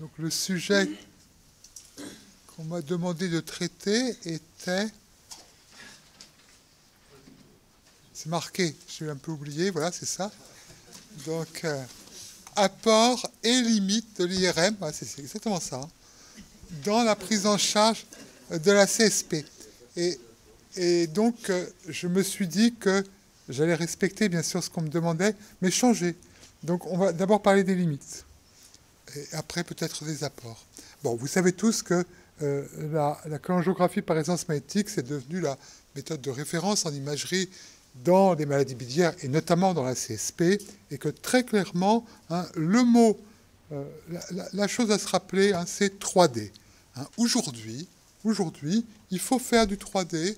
Donc le sujet qu'on m'a demandé de traiter était... C'est marqué, je l'ai un peu oublié, voilà, c'est ça. Donc, apport et limite de l'IRM, ouais, c'est exactement ça, hein, dans la prise en charge de la CSP. Et donc, je me suis dit que j'allais respecter, bien sûr, ce qu'on me demandait, mais changer. Donc, on va d'abord parler des limites. Et après, peut-être des apports. Bon, vous savez tous que la cholangiographie par résonance magnétique, c'est devenu la méthode de référence en imagerie dans les maladies biliaires, et notamment dans la CSP, et que très clairement, hein, le mot, la chose à se rappeler, hein, c'est 3D. Hein. Aujourd'hui, il faut faire du 3D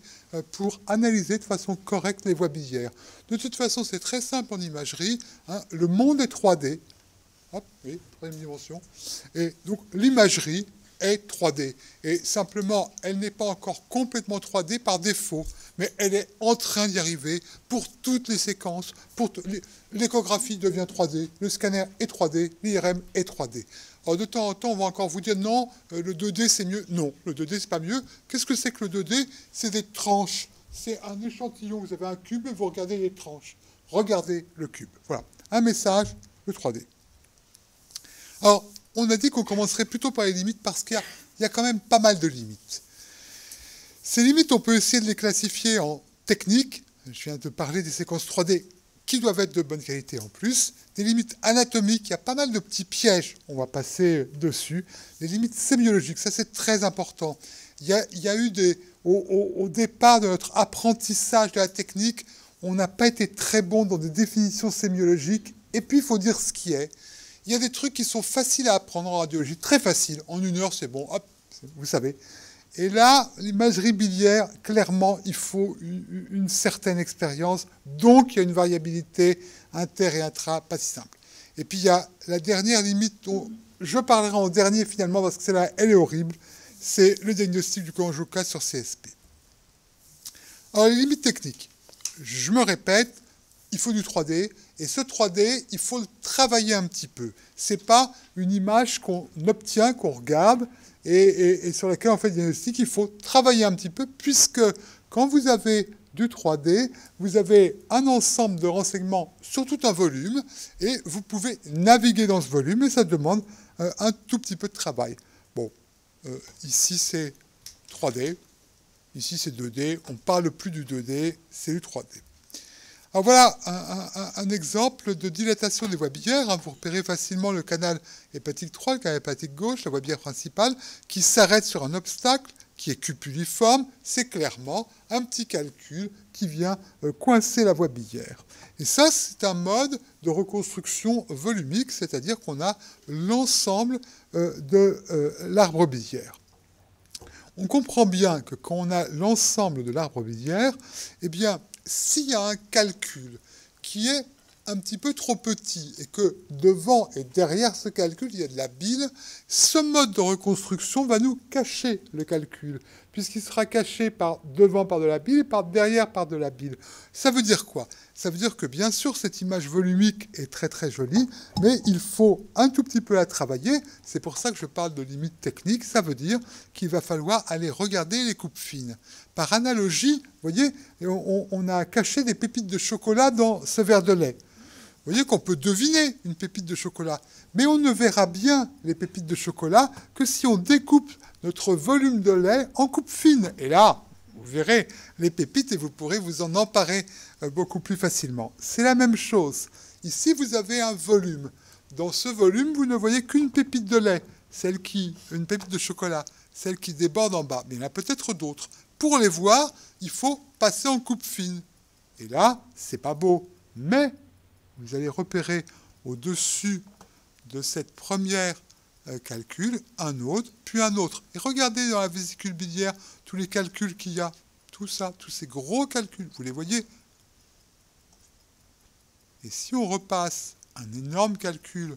pour analyser de façon correcte les voies biliaires. De toute façon, c'est très simple en imagerie. Hein, le monde est 3D. Hop, oui, troisième dimension. Et donc, l'imagerie est 3D. Et simplement, elle n'est pas encore complètement 3D par défaut, mais elle est en train d'y arriver pour toutes les séquences. L'échographie devient 3D, le scanner est 3D, l'IRM est 3D. Alors, de temps en temps, on va encore vous dire non, le 2D c'est mieux. Non, le 2D c'est pas mieux. Qu'est-ce que c'est que le 2D? C'est des tranches. C'est un échantillon. Vous avez un cube et vous regardez les tranches. Regardez le cube. Voilà. Un message, le 3D. Alors, on a dit qu'on commencerait plutôt par les limites parce qu'il y a quand même pas mal de limites. Ces limites, on peut essayer de les classifier en techniques. Je viens de parler des séquences 3D qui doivent être de bonne qualité en plus. Des limites anatomiques, il y a pas mal de petits pièges, on va passer dessus. Les limites sémiologiques, ça c'est très important. Il y a eu au départ de notre apprentissage de la technique, on n'a pas été très bon dans des définitions sémiologiques. Et puis, il faut dire ce qui est. Il y a des trucs qui sont faciles à apprendre en radiologie, très faciles. En 1 heure, c'est bon, hop, vous savez. Et là, l'imagerie biliaire, clairement, il faut une certaine expérience. Donc, il y a une variabilité inter et intra, pas si simple. Et puis, il y a la dernière limite dont je parlerai en dernier, finalement, parce que celle-là, elle est horrible. C'est le diagnostic du cholangiocarcinome sur CSP. Alors, les limites techniques. Je me répète, il faut du 3D. Et ce 3D, il faut le travailler un petit peu. Ce n'est pas une image qu'on obtient, qu'on regarde, et sur laquelle on fait le diagnostic. Il faut travailler un petit peu, puisque quand vous avez du 3D, vous avez un ensemble de renseignements sur tout un volume, et vous pouvez naviguer dans ce volume, et ça demande un tout petit peu de travail. Bon, ici c'est 3D, ici c'est 2D, on ne parle plus du 2D, c'est du 3D. Alors voilà un exemple de dilatation des voies biliaires. Hein. Vous repérez facilement le canal hépatique 3, le canal hépatique gauche, la voie biliaire principale, qui s'arrête sur un obstacle qui est cupuliforme. C'est clairement un petit calcul qui vient coincer la voie biliaire. Et ça, c'est un mode de reconstruction volumique, c'est-à-dire qu'on a l'ensemble de l'arbre biliaire. On comprend bien que quand on a l'ensemble de l'arbre biliaire, eh bien, s'il y a un calcul qui est un petit peu trop petit et que devant et derrière ce calcul, il y a de la bile, ce mode de reconstruction va nous cacher le calcul, puisqu'il sera caché par devant par de la bile et par derrière par de la bile. Ça veut dire quoi? Ça veut dire que, bien sûr, cette image volumique est très très jolie, mais il faut un tout petit peu la travailler. C'est pour ça que je parle de limite technique. Ça veut dire qu'il va falloir aller regarder les coupes fines. Par analogie, vous voyez, on a caché des pépites de chocolat dans ce verre de lait. Vous voyez qu'on peut deviner une pépite de chocolat, mais on ne verra bien les pépites de chocolat que si on découpe notre volume de lait en coupes fines. Et là, vous verrez les pépites et vous pourrez vous en emparer beaucoup plus facilement. C'est la même chose. Ici, vous avez un volume. Dans ce volume, vous ne voyez qu'une pépite de lait, une pépite de chocolat, celle qui déborde en bas. Mais il y en a peut-être d'autres. Pour les voir, il faut passer en coupe fine. Et là, c'est pas beau. Mais vous allez repérer au-dessus de cette première calcul un autre, puis un autre. Et regardez dans la vésicule biliaire tous les calculs qu'il y a. Tout ça, tous ces gros calculs, vous les voyez. Et si on repasse un énorme calcul, vous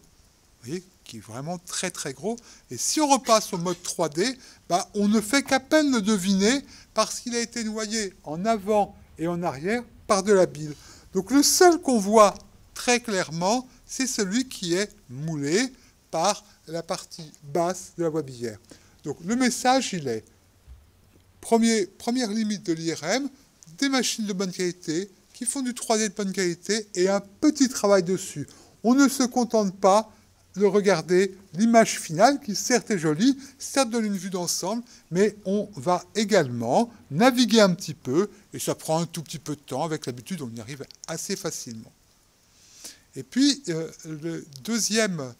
voyez, qui est vraiment très très gros, et si on repasse au mode 3D, bah, on ne fait qu'à peine le deviner parce qu'il a été noyé en avant et en arrière par de la bile. Donc le seul qu'on voit très clairement, c'est celui qui est moulé par la partie basse de la voie biliaire. Donc le message, il est première limite de l'IRM, des machines de bonne qualité qui font du 3D de bonne qualité et un petit travail dessus. On ne se contente pas de regarder l'image finale qui certes est jolie, certes donne une vue d'ensemble, mais on va également naviguer un petit peu et ça prend un tout petit peu de temps. Avec l'habitude, on y arrive assez facilement. Et puis, le deuxième,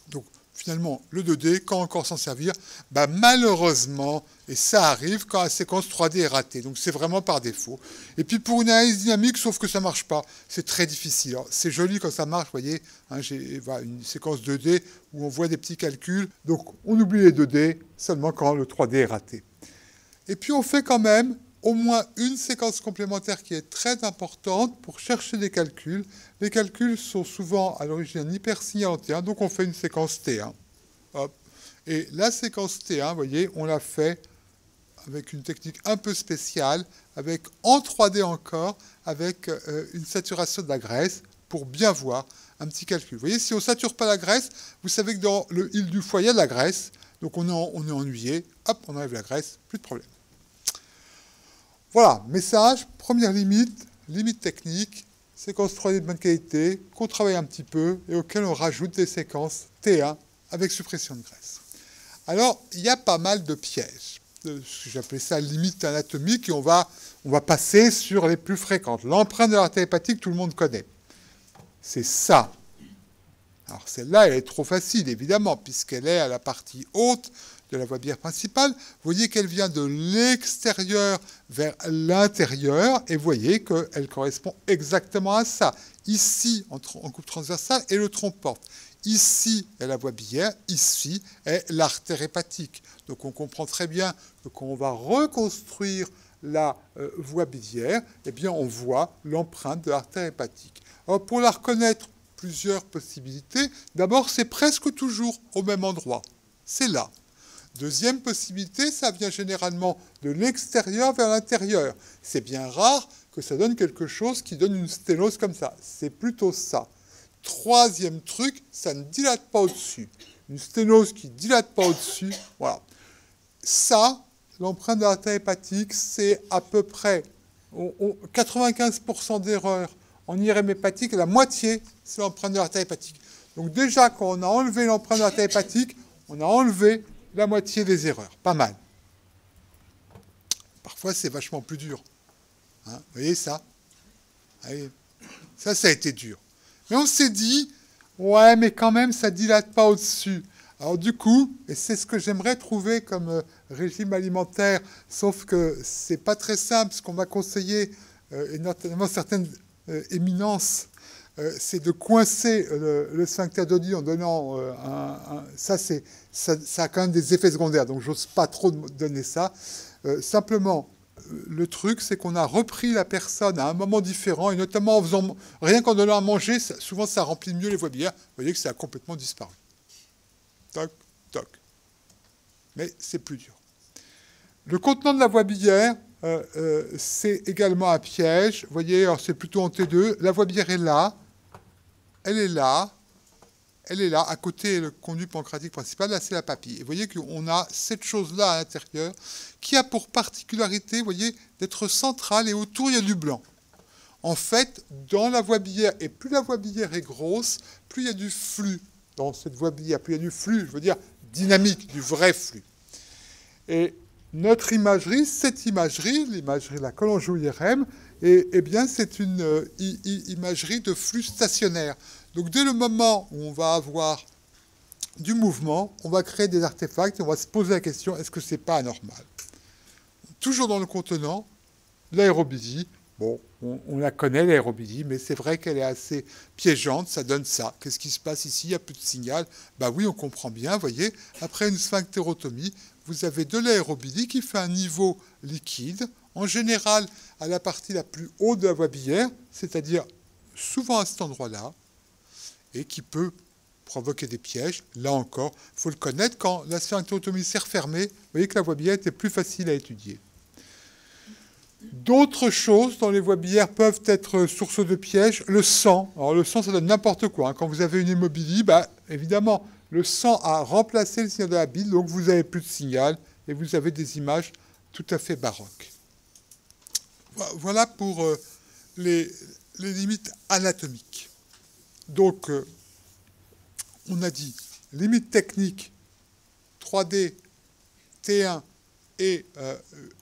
donc finalement, le 2D, quand encore s'en servir, bah, malheureusement, et ça arrive quand la séquence 3D est ratée. Donc c'est vraiment par défaut. Et puis pour une analyse dynamique, sauf que ça ne marche pas, c'est très difficile. C'est joli quand ça marche, vous voyez, hein, j'ai voilà, une séquence 2D où on voit des petits calculs. Donc on oublie les 2D seulement quand le 3D est raté. Et puis on fait quand même au moins une séquence complémentaire qui est très importante pour chercher des calculs. Les calculs sont souvent à l'origine un hypersignal en T1, donc on fait une séquence T1. Hop. Et la séquence T1, vous voyez, on l'a fait avec une technique un peu spéciale, avec en 3D encore, avec une saturation de la graisse, pour bien voir un petit calcul. Vous voyez, si on ne sature pas la graisse, vous savez que dans le île du foie, il y a de la graisse, donc on est ennuyé, hop, on enlève la graisse, plus de problème. Voilà, message, première limite, limite technique, séquence 3D de bonne qualité, qu'on travaille un petit peu et auquel on rajoute des séquences T1 avec suppression de graisse. Alors, il y a pas mal de pièges. J'appelais ça limite anatomique et on va passer sur les plus fréquentes. L'empreinte de l'artère hépatique, tout le monde connaît. C'est ça. Alors celle-là, elle est trop facile, évidemment, puisqu'elle est à la partie haute de la voie biliaire principale. Vous voyez qu'elle vient de l'extérieur vers l'intérieur, et vous voyez qu'elle correspond exactement à ça. Ici, en coupe transversale, est le tronc porte. Ici est la voie biliaire, ici est l'artère hépatique. Donc on comprend très bien que quand on va reconstruire la voie biliaire, eh bien on voit l'empreinte de l'artère hépatique. Alors pour la reconnaître, plusieurs possibilités. D'abord, c'est presque toujours au même endroit. C'est là. Deuxième possibilité, ça vient généralement de l'extérieur vers l'intérieur. C'est bien rare que ça donne quelque chose qui donne une sténose comme ça. C'est plutôt ça. Troisième truc, ça ne dilate pas au-dessus. Une sténose qui ne dilate pas au-dessus, voilà. Ça, l'empreinte de l'artère hépatique, c'est à peu près 95% d'erreurs en IRM hépatique, et la moitié, c'est l'empreinte de l'artère hépatique. Donc déjà, quand on a enlevé l'empreinte de l'artère hépatique, on a enlevé la moitié des erreurs. Pas mal. Parfois, c'est vachement plus dur. Hein, vous voyez ça? Allez. Ça a été dur. Mais on s'est dit, ouais, mais quand même, ça ne dilate pas au-dessus. Alors du coup, et c'est ce que j'aimerais trouver comme régime alimentaire, sauf que c'est pas très simple, ce qu'on m'a conseillé, et notamment certaines éminences, c'est de coincer le sphincter d'Oddi en donnant ça a quand même des effets secondaires, donc j'ose pas trop donner ça. Simplement, le truc, c'est qu'on a repris la personne à un moment différent, et notamment en faisant rien qu'en donnant à manger, souvent ça remplit mieux les voies biliaires. Vous voyez que ça a complètement disparu. Toc, toc. Mais c'est plus dur. Le contenant de la voie biliaire, c'est également un piège. Vous voyez, alors c'est plutôt en T2. La voie biliaire est là. Elle est là. Elle est là. À côté, le conduit pancréatique principal. Là, c'est la papille. Et vous voyez qu'on a cette chose-là à l'intérieur qui a pour particularité, vous voyez, d'être centrale et autour, il y a du blanc. En fait, dans la voie biliaire, et plus la voie biliaire est grosse, plus il y a du flux dans cette voie biliaire. Plus il y a du flux, je veux dire, dynamique, du vrai flux. Et notre imagerie, cette imagerie, l'imagerie de la cholangio-IRM, eh bien, c'est une imagerie de flux stationnaire. Donc, dès le moment où on va avoir du mouvement, on va créer des artefacts et on va se poser la question, est-ce que ce n'est pas anormal? Toujours dans le contenant, l'aérobidie. Bon, on la connaît, l'aérobidie, mais c'est vrai qu'elle est assez piégeante, ça donne ça. Qu'est-ce qui se passe ici? Il n'y a plus de signal. Ben oui, on comprend bien, vous voyez. Après une sphinctérotomie, vous avez de l'aérobidie qui fait un niveau liquide, en général à la partie la plus haute de la voie biliaire, c'est-à-dire souvent à cet endroit-là, et qui peut provoquer des pièges. Là encore, il faut le connaître, quand la sphinctérotomie s'est refermée, vous voyez que la voie biliaire était plus facile à étudier. D'autres choses dans les voies biliaires peuvent être source de pièges. Le sang. Alors le sang, ça donne n'importe quoi. Quand vous avez une hémobilie, bah, évidemment, le sang a remplacé le signal de la bile, donc vous n'avez plus de signal et vous avez des images tout à fait baroques. Voilà pour les limites anatomiques. Donc, on a dit limite technique, 3D, T1 et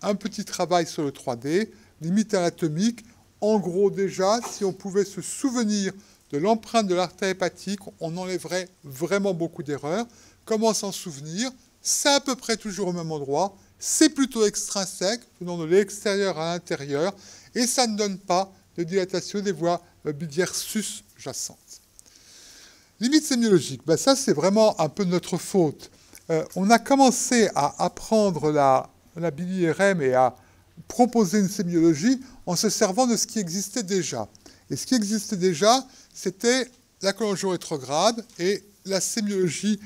un petit travail sur le 3D. Limite anatomique, en gros déjà, si on pouvait se souvenir de l'empreinte de l'artère hépatique, on enlèverait vraiment beaucoup d'erreurs. Comment s'en souvenir? C'est à peu près toujours au même endroit. C'est plutôt extrinsèque, venant de l'extérieur à l'intérieur, et ça ne donne pas de dilatation des voies biliaires sus-jacentes. Limite sémiologique, ben ça c'est vraiment un peu notre faute. On a commencé à apprendre la bili-IRM et à proposer une sémiologie en se servant de ce qui existait déjà. Et ce qui existait déjà, c'était la cholangio rétrograde et la sémiologie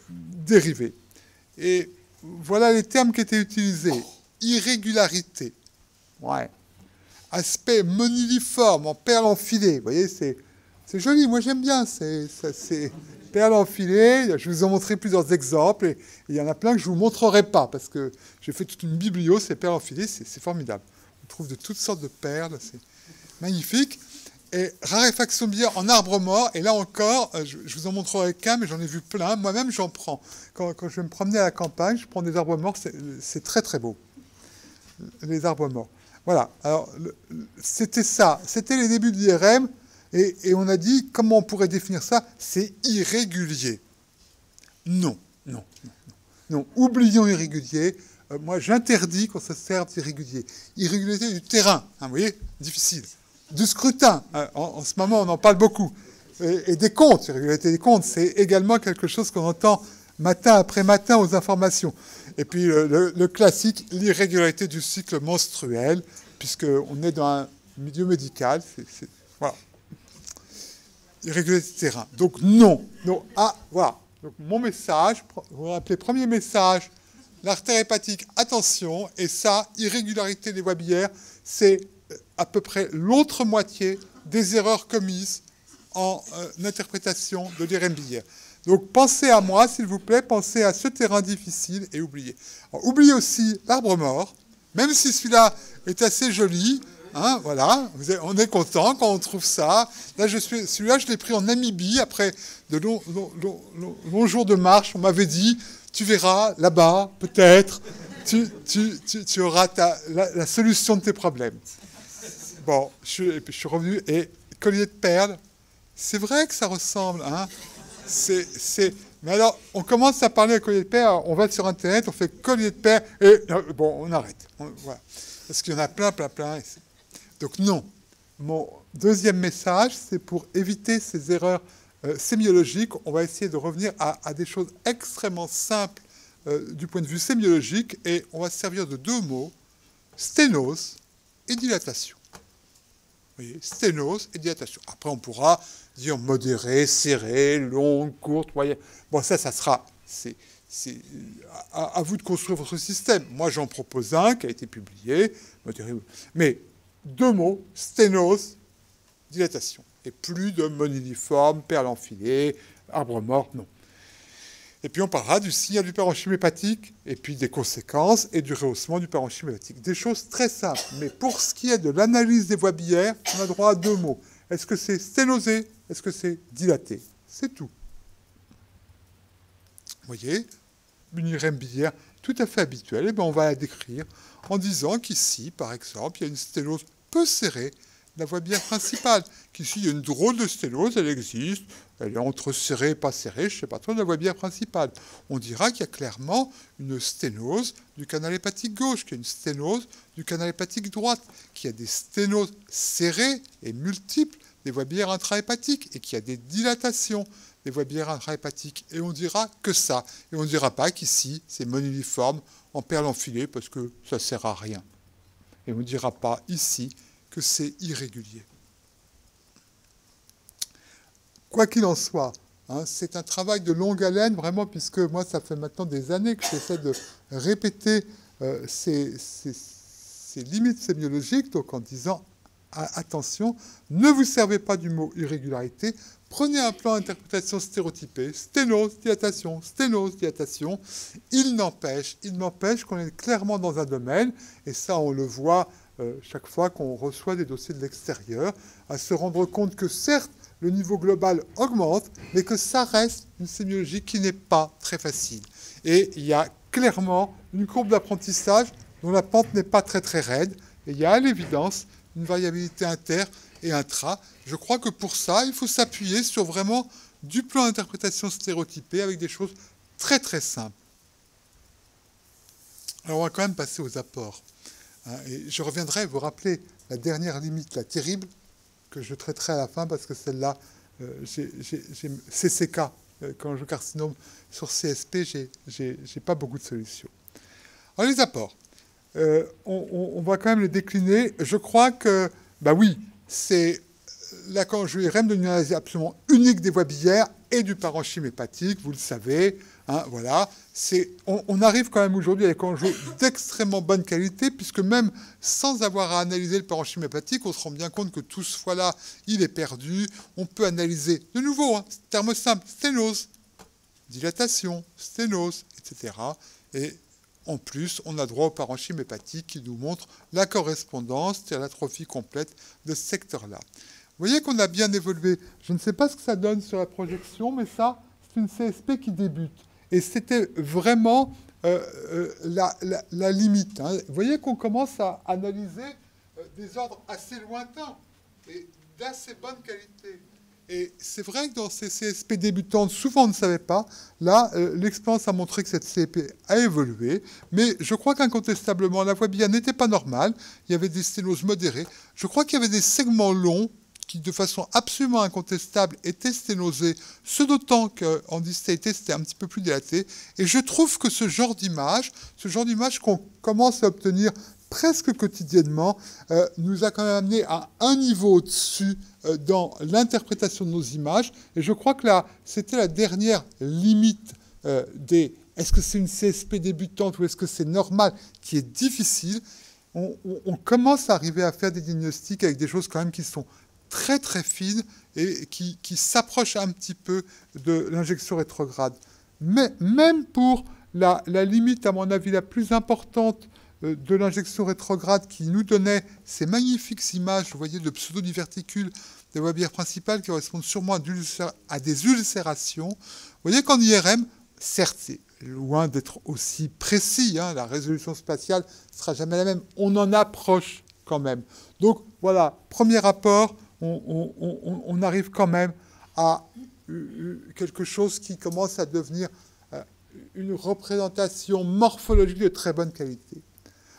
dérivée. Et voilà les termes qui étaient utilisés. Irrégularité. Ouais. Aspect moniliforme en perles enfilées. Vous voyez, c'est joli, moi j'aime bien. C'est perles enfilées. Je vous en montrerai plusieurs exemples. Et il y en a plein que je ne vous montrerai pas parce que j'ai fait toute une biblio, ces perles enfilées, c'est formidable. On trouve de toutes sortes de perles, c'est magnifique. Et raréfaction biliaire en arbre mort, et là encore, je vous en montrerai qu'un, mais j'en ai vu plein. Moi-même, j'en prends. Quand je vais me promener à la campagne, je prends des arbres morts, c'est très très beau. Les arbres morts. Voilà, alors c'était ça. C'était les débuts de l'IRM, et on a dit, comment on pourrait définir ça? C'est irrégulier. Non. Oublions irrégulier. Moi, j'interdis qu'on se serve d'irrégulier. Irrégularité du terrain, hein, vous voyez, difficile. Du scrutin, en ce moment on en parle beaucoup, et des comptes, l'irrégularité des comptes, c'est également quelque chose qu'on entend matin après matin aux informations. Et puis le classique, l'irrégularité du cycle menstruel, puisqu'on est dans un milieu médical, voilà. Irrégularité du terrain. Donc non. Voilà. Donc mon message, vous vous rappelez, premier message, l'artère hépatique, attention, et ça, irrégularité des voies biliaires, c'est à peu près l'autre moitié des erreurs commises en interprétation de l'IRM biliaire. Donc pensez à moi, s'il vous plaît, pensez à ce terrain difficile et oubliez. Alors, oubliez aussi l'arbre mort, même si celui-là est assez joli, hein, voilà, on est content quand on trouve ça. Là, celui-là, je l'ai pris en Namibie, après de longs jours de marche, on m'avait dit, tu verras, là-bas, peut-être, tu auras la solution de tes problèmes. Bon, je suis revenu, et collier de perles, c'est vrai que ça ressemble, hein. Mais alors, on commence à parler de collier de perles, on va sur Internet, on fait collier de perles, et bon, on arrête. Voilà. Parce qu'il y en a plein. Donc non. Mon deuxième message, c'est pour éviter ces erreurs sémiologiques, on va essayer de revenir à des choses extrêmement simples du point de vue sémiologique, et on va se servir de deux mots, sténose et dilatation. Vous voyez, sténose et dilatation. Après, on pourra dire modéré, serré, longue, courte, moyenne. Bon, ça sera... C'est à vous de construire votre système. Moi, j'en propose un qui a été publié, modéré. Mais deux mots, sténose, dilatation. Et plus de moniliforme, perle enfilée, arbre mort, non. Et puis on parlera du signal du parenchyme hépatique, et puis des conséquences, et du rehaussement du parenchyme hépatique. Des choses très simples. Mais pour ce qui est de l'analyse des voies biliaires, on a droit à deux mots. Est-ce que c'est sténosé? Est-ce que c'est dilaté? C'est tout. Vous voyez, une IRM biliaire tout à fait habituelle, et bien on va la décrire en disant qu'ici, par exemple, il y a une sténose peu serrée de la voie biliaire principale. Qu'ici, il y a une drôle de sténose, elle existe, elle est entre serrée et pas serrée, je ne sais pas trop, de la voie biliaire principale. On dira qu'il y a clairement une sténose du canal hépatique gauche, qu'il y a une sténose du canal hépatique droite, qu'il y a des sténoses serrées et multiples des voies biliaires intrahépatiques, et qu'il y a des dilatations des voies biliaires intrahépatiques. Et on dira que ça. Et on ne dira pas qu'ici, c'est moniliforme en perles enfilées, parce que ça ne sert à rien. Et on ne dira pas ici que c'est irrégulier. Quoi qu'il en soit, hein, c'est un travail de longue haleine, vraiment, puisque moi, ça fait maintenant des années que j'essaie de répéter ces limites sémiologiques, donc en disant attention, ne vous servez pas du mot irrégularité, prenez un plan d'interprétation stéréotypé, sténose, dilatation. Il n'empêche qu'on est clairement dans un domaine, et ça on le voit chaque fois qu'on reçoit des dossiers de l'extérieur, à se rendre compte que certes, le niveau global augmente, mais que ça reste une sémiologie qui n'est pas très facile. Et il y a clairement une courbe d'apprentissage dont la pente n'est pas très très raide, et il y a à l'évidence une variabilité inter et intra. Je crois que pour ça, il faut s'appuyer sur vraiment du plan d'interprétation stéréotypé avec des choses très très simples. Alors on va quand même passer aux apports. Et je reviendrai vous rappeler la dernière limite, la terrible, que je traiterai à la fin parce que celle-là, j'ai CCK, cholangiocarcinome sur CSP, j'ai pas beaucoup de solutions. Alors les apports, on va quand même les décliner. Je crois que, bah oui, c'est la cholangio-IRM d'une analyse absolument unique des voies biliaires et du parenchyme hépatique, vous le savez. Hein, voilà. On arrive quand même aujourd'hui à des cholangio d'extrêmement bonne qualité, puisque même sans avoir à analyser le parenchyme hépatique, on se rend bien compte que tout ce foie-là, il est perdu. On peut analyser, de nouveau, hein, terme simple, sténose, dilatation, sténose, etc. Et en plus, on a droit au parenchyme hépatique qui nous montre la correspondance, c'est-à-dire l'atrophie complète de ce secteur-là. Vous voyez qu'on a bien évolué. Je ne sais pas ce que ça donne sur la projection, mais ça, c'est une CSP qui débute. Et c'était vraiment la limite. Hein. Vous voyez qu'on commence à analyser des ordres assez lointains et d'assez bonne qualité. Et c'est vrai que dans ces CSP débutantes, souvent on ne savait pas. Là, l'expérience a montré que cette CSP a évolué. Mais je crois qu'incontestablement, la voie biliaire n'était pas normale. Il y avait des sténoses modérées. Je crois qu'il y avait des segments longs qui, de façon absolument incontestable, étaient sténosés, ce d'autant qu'en distalité, c'était un petit peu plus dilaté. Et je trouve que ce genre d'image qu'on commence à obtenir presque quotidiennement, nous a quand même amené à un niveau au-dessus dans l'interprétation de nos images. Et je crois que là, c'était la dernière limite des « est-ce que c'est une CSP débutante ou est-ce que c'est normal ?» qui est difficile. On commence à arriver à faire des diagnostics avec des choses quand même qui sont très très fines et qui s'approchent un petit peu de l'injection rétrograde. Mais même pour la limite, à mon avis, la plus importante de l'injection rétrograde qui nous donnait ces magnifiques images, vous voyez, de pseudo-diverticules des voies biliaires principales qui correspondent sûrement à des ulcérations. Vous voyez qu'en IRM, certes, c'est loin d'être aussi précis, hein, la résolution spatiale ne sera jamais la même, on en approche quand même. Donc voilà, premier rapport, on arrive quand même à quelque chose qui commence à devenir une représentation morphologique de très bonne qualité.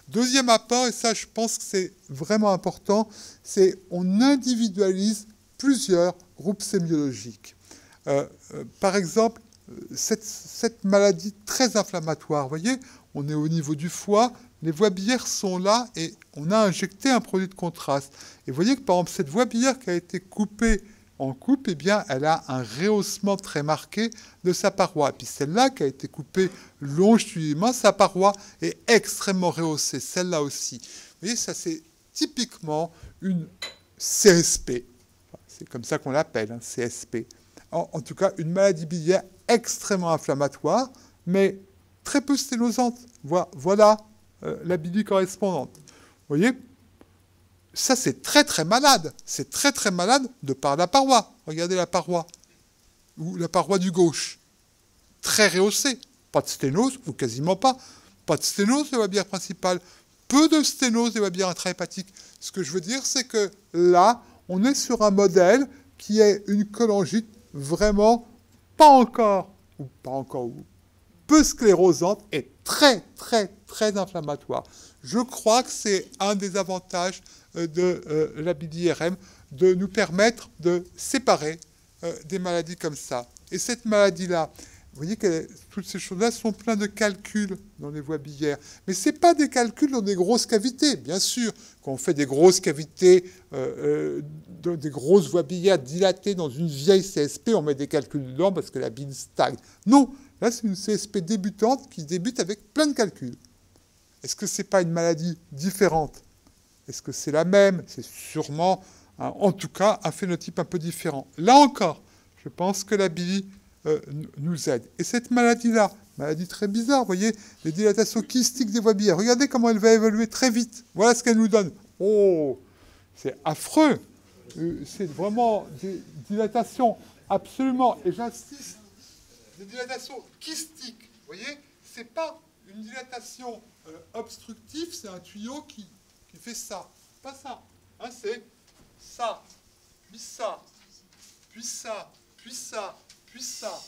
Deuxième apport, et ça je pense que c'est vraiment important, c'est on individualise plusieurs groupes sémiologiques. Par exemple, cette maladie très inflammatoire, vous voyez, on est au niveau du foie, les voies biliaires sont là et on a injecté un produit de contraste. Et vous voyez que par exemple cette voie biliaire qui a été coupée en coupe, eh bien, elle a un rehaussement très marqué de sa paroi. Et puis celle-là qui a été coupée longitudinalement, sa paroi est extrêmement rehaussée, celle-là aussi. Vous voyez, ça c'est typiquement une CSP. C'est comme ça qu'on l'appelle, hein, CSP. En tout cas, une maladie biliaire extrêmement inflammatoire, mais très peu sténosante. Voilà la bilie correspondante. Vous voyez, ça c'est très très malade. C'est très très malade de par la paroi. Regardez la paroi. Ou la paroi du gauche. Très rehaussée. Pas de sténose, ou quasiment pas. Pas de sténose des voies biliaires principales. Peu de sténose des voies biliaires intrahépatiques. Ce que je veux dire, c'est que là, on est sur un modèle qui est une cholangite vraiment pas encore, ou peu sclérosante et très, très, très inflammatoire. Je crois que c'est un des avantages de la BDRM de nous permettre de séparer des maladies comme ça. Et cette maladie-là, vous voyez que toutes ces choses-là sont pleines de calculs dans les voies biliaires. Mais ce n'est pas des calculs dans des grosses cavités. Bien sûr, quand on fait des grosses cavités, des grosses voies biliaires dilatées dans une vieille CSP, on met des calculs dedans parce que la bile stagne. Non, là c'est une CSP débutante qui débute avec plein de calculs. Est-ce que ce n'est pas une maladie différente? Est-ce que c'est la même? C'est sûrement, hein, en tout cas, un phénotype un peu différent. Là encore, je pense que la bili nous aide. Et cette maladie-là, maladie très bizarre, vous voyez, les dilatations kystiques des voies biliaires, regardez comment elle va évoluer très vite. Voilà ce qu'elle nous donne. Oh, c'est affreux. C'est vraiment des dilatations absolument, et j'insiste, des dilatations kystiques. Vous voyez, c'est pas une dilatation obstructive, c'est un tuyau qui fait ça. Pas ça. Hein, c'est ça, puis ça, puis ça, puis ça, puis ça.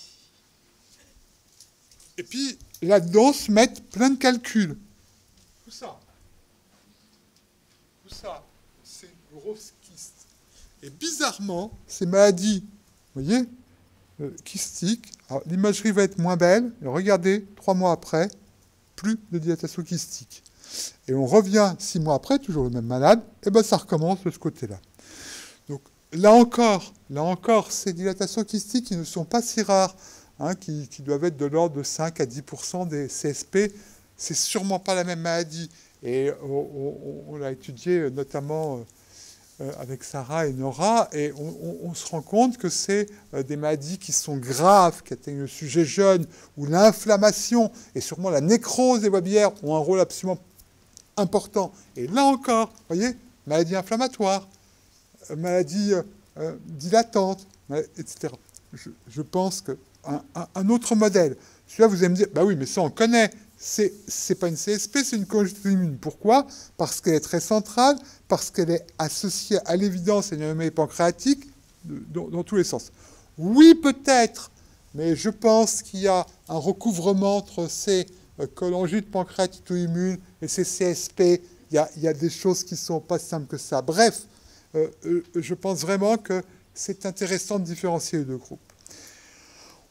Et puis, là-dedans, se mettent plein de calculs. Tout ça. Tout ça. C'est une grosse kyste. Et bizarrement, ces maladies, vous voyez, kystiques, l'imagerie va être moins belle. Et regardez, 3 mois après, plus de dilatation kystique. Et on revient 6 mois après, toujours le même malade, et bien ça recommence de ce côté-là. Donc là encore, ces dilatations kystiques qui ne sont pas si rares, hein, qui doivent être de l'ordre de 5 à 10% des CSP, c'est sûrement pas la même maladie. Et on l'a étudié notamment avec Sarah et Nora, et on se rend compte que c'est des maladies qui sont graves, qui atteignent le sujet jeune, où l'inflammation et sûrement la nécrose des voies biliaires ont un rôle absolument important. Et là encore, vous voyez, maladie inflammatoire, maladie dilatante, etc. Je pense qu'un autre modèle, celui-là, vous allez me dire, bah oui, mais ça on connaît, c'est pas une CSP, c'est une congénitale immune. Pourquoi? Parce qu'elle est très centrale, parce qu'elle est associée à l'évidence à une anomalie pancréatique dans tous les sens. Oui, peut-être, mais je pense qu'il y a un recouvrement entre ces cholangites pancréatiques auto-immunes et ces CSP. Il y a des choses qui ne sont pas simples que ça. Bref, je pense vraiment que c'est intéressant de différencier les deux groupes.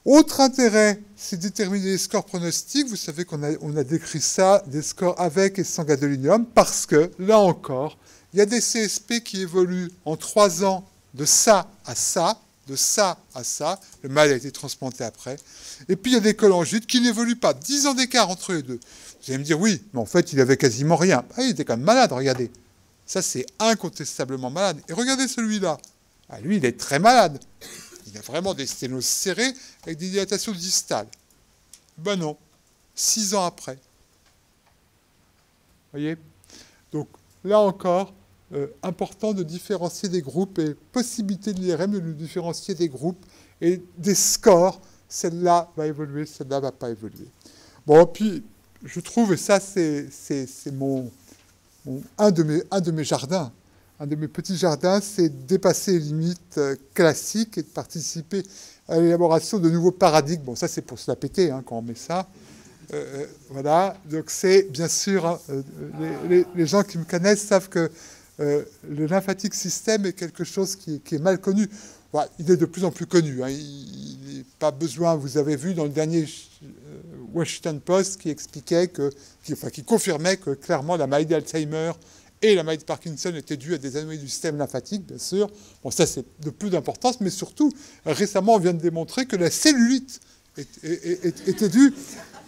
Autre intérêt, c'est déterminer les scores pronostiques. Vous savez qu'on a décrit ça, des scores avec et sans gadolinium, parce que, là encore, il y a des CSP qui évoluent en 3 ans de ça à ça, de ça à ça. Le mâle a été transplanté après. Et puis, il y a des cholangites qui n'évoluent pas. 10 ans d'écart entre les deux. Vous allez me dire, oui, mais en fait, il avait quasiment rien. Ah, il était quand même malade, regardez. Ça, c'est incontestablement malade. Et regardez celui-là. Ah, lui, il est très malade. Il a vraiment des sténoses serrées avec des dilatations distales. Ben non. 6 ans après. Vous voyez? Donc, là encore, important de différencier des groupes et possibilité de l'IRM de nous différencier des groupes et des scores. Celle-là va évoluer, celle-là ne va pas évoluer. Bon, puis, je trouve, et ça, c'est un de mes jardins, un de mes petits jardins, c'est dépasser les limites classiques et de participer à l'élaboration de nouveaux paradigmes. Bon, ça, c'est pour se la péter, hein, quand on met ça. Voilà. Donc, c'est, bien sûr, hein, les gens qui me connaissent savent que le lymphatic système est quelque chose qui est mal connu. Voilà, il est de plus en plus connu. Hein. Il n'est pas besoin, vous avez vu dans le dernier Washington Post qui expliquait qui confirmait que clairement la maladie d'Alzheimer et la maladie de Parkinson étaient dues à des anomalies du système lymphatique, bien sûr. Bon, ça c'est de plus d'importance, mais surtout, récemment, on vient de démontrer que la cellulite était due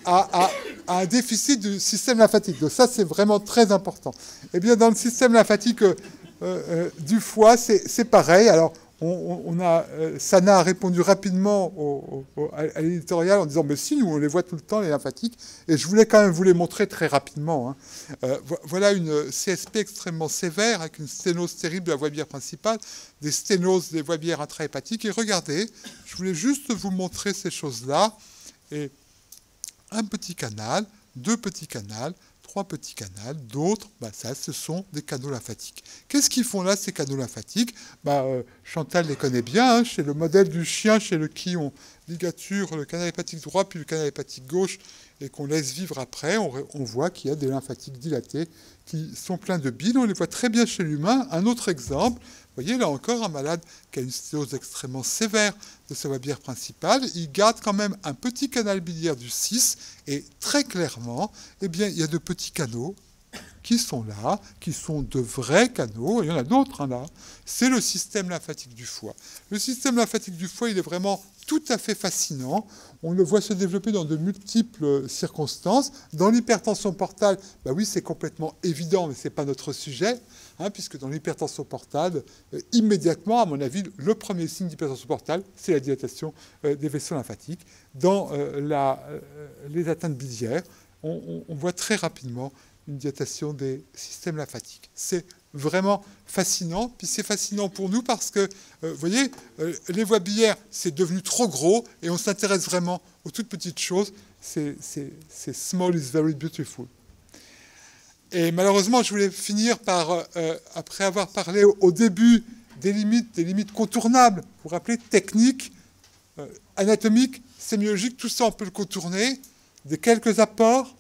à un déficit du système lymphatique. Donc ça, c'est vraiment très important. Eh bien, dans le système lymphatique du foie, c'est pareil. Alors, Sana a répondu rapidement à l'éditorial en disant « Mais si, nous, on les voit tout le temps, les lymphatiques. » Et je voulais quand même vous les montrer très rapidement. Hein. Voilà une CSP extrêmement sévère, avec une sténose terrible de la voie biliaire principale, des sténoses des voies biliaires intrahépatiques. Et regardez, je voulais juste vous montrer ces choses-là. Et un petit canal, 2 petits canaux, 3 petits canaux, d'autres, ça, ce sont des canaux lymphatiques. Qu'est-ce qu'ils font là, ces canaux lymphatiques? Chantal les connaît bien, hein, chez le modèle du chien, chez qui on ligature le canal hépatique droit, puis le canal hépatique gauche, et qu'on laisse vivre après, on voit qu'il y a des lymphatiques dilatés qui sont pleins de bile. On les voit très bien chez l'humain. Un autre exemple, vous voyez, là encore, un malade qui a une sténose extrêmement sévère de sa voie biliaire principale, il garde quand même un petit canal biliaire du 6, et très clairement, eh bien, il y a de petits canaux qui sont là, qui sont de vrais canaux, il y en a d'autres, hein, là. C'est le système lymphatique du foie. Le système lymphatique du foie, il est vraiment tout à fait fascinant. On le voit se développer dans de multiples circonstances. Dans l'hypertension portale, oui, c'est complètement évident, mais ce n'est pas notre sujet. hein, puisque dans l'hypertension portale, immédiatement, à mon avis, le premier signe d'hypertension portale, c'est la dilatation des vaisseaux lymphatiques. Dans les atteintes biliaires, on voit très rapidement une dilatation des systèmes lymphatiques. C'est vraiment fascinant. Puis c'est fascinant pour nous parce que, vous voyez, les voies biliaires, c'est devenu trop gros et on s'intéresse vraiment aux toutes petites choses. C'est small is very beautiful. Et malheureusement, je voulais finir par, après avoir parlé au début des limites contournables, vous vous rappelez, techniques, anatomiques, sémiologiques, tout ça on peut le contourner, des quelques apports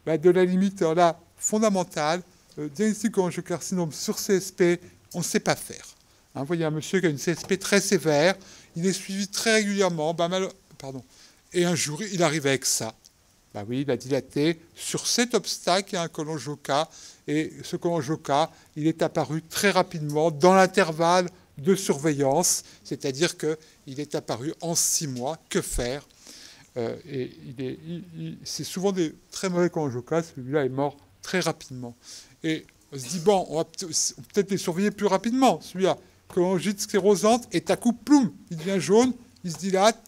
de la limite là, fondamentale, diagnostic cholangiocarcinome sur CSP, on ne sait pas faire. Hein, vous voyez un monsieur qui a une CSP très sévère, il est suivi très régulièrement, et un jour il arrive avec ça. Oui, il a dilaté sur cet obstacle, il y a un cholangioca, et ce cholangioca, il est apparu très rapidement dans l'intervalle de surveillance, c'est-à-dire qu'il est apparu en 6 mois. Que faire? C'est souvent des très mauvais cholangioca, celui-là est mort très rapidement. Et on se dit, bon, on va peut-être les surveiller plus rapidement, celui-là, cholangite sclérosante, et à coup, ploum, il devient jaune, il se dilate,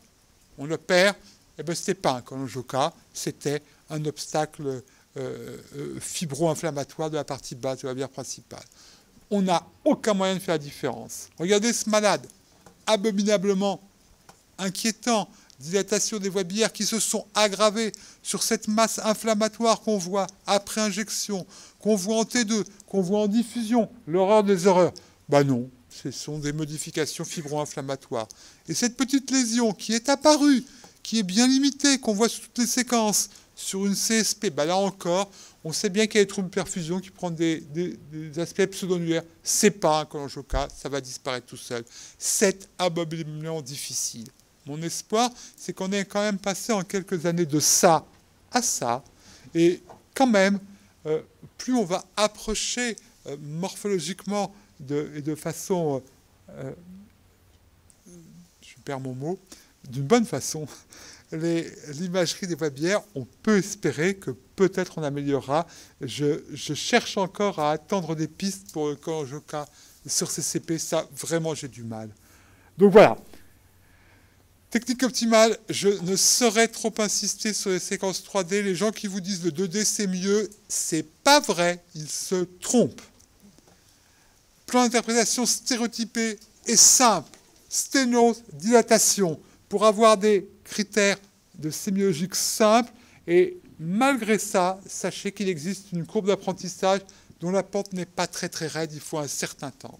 on le perd. Eh bien, ce n'était pas un cholangioca, c'était un obstacle fibro-inflammatoire de la partie basse de la bière principale. On n'a aucun moyen de faire la différence. Regardez ce malade, abominablement inquiétant, dilatation des voies biliaires qui se sont aggravées sur cette masse inflammatoire qu'on voit après injection, qu'on voit en T2, qu'on voit en diffusion, l'horreur des horreurs. Non, ce sont des modifications fibro-inflammatoires. Et cette petite lésion qui est apparue, qui est bien limitée, qu'on voit sur toutes les séquences, sur une CSP, là encore, on sait bien qu'il y a des troubles de perfusion qui prennent des aspects pseudo-annulaires. Ce n'est pas un cholangioca, ça va disparaître tout seul. C'est abominablement difficile. Mon espoir, c'est qu'on est quand même passé en quelques années de ça à ça. Et quand même, plus on va approcher morphologiquement et de façon, je perds mon mot, d'une bonne façon, l'imagerie des voies biliaires, on peut espérer que peut-être on améliorera. Je cherche encore à attendre des pistes pour le cholangioca sur CCP. Ça, vraiment, j'ai du mal. Donc voilà. Technique optimale, je ne saurais trop insister sur les séquences 3D. Les gens qui vous disent le 2D c'est mieux, c'est pas vrai, ils se trompent. Plan d'interprétation stéréotypé et simple. Sténose, dilatation, pour avoir des critères de sémiologique simples. Et malgré ça, sachez qu'il existe une courbe d'apprentissage dont la pente n'est pas très très raide, il faut un certain temps.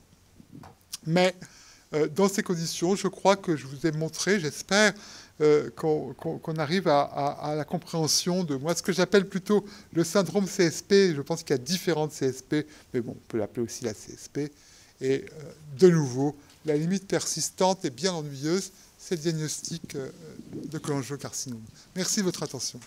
Mais dans ces conditions, je crois que je vous ai montré, j'espère, qu'on arrive à la compréhension de moi, ce que j'appelle plutôt le syndrome CSP. Je pense qu'il y a différentes CSP, mais bon, on peut l'appeler aussi la CSP. Et de nouveau, la limite persistante et bien ennuyeuse, c'est le diagnostic de cholangiocarcinome. Merci de votre attention.